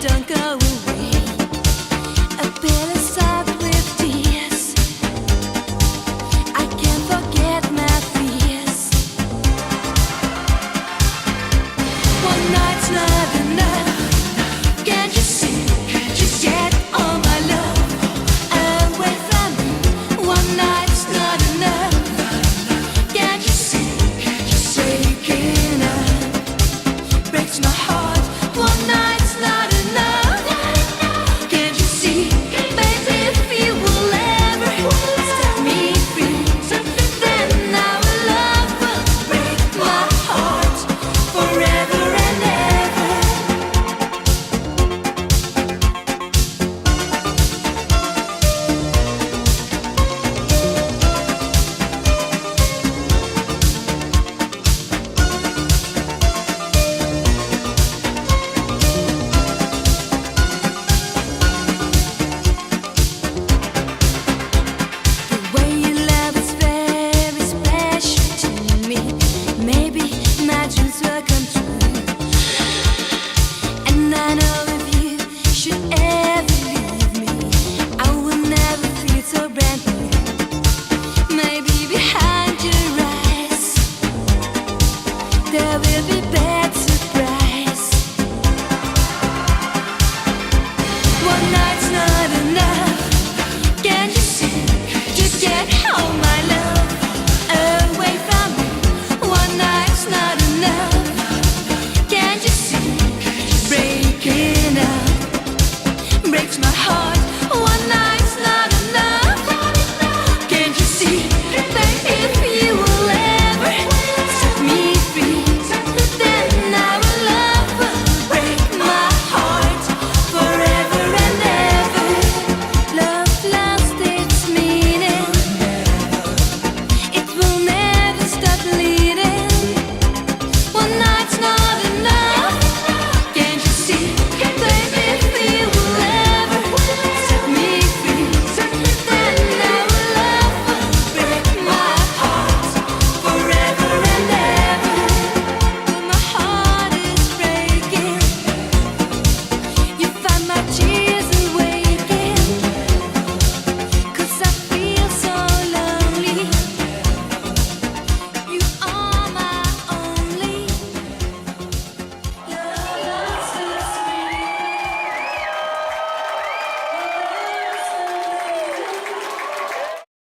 don't go away. A bitter side with tears. I can't forget my fears. One night's not enough. Can't you see? Just get all my love away from me. One night's not enough. Can't you see? Just shaking up breaks my heart. One night's not enough. Can't you see, baby, if you will ever set me free, then our love will break my heart forever and ever. The way you love is very special to me. Maybe my dreams will come true. And I know if you should ever leave me, I will never feel so brand new. Maybe behind your eyes there will be bad surprise. One night's not enough. Can't you see? Just get all my love away from me. One night's not enough. Can't you see? Breaking up breaks my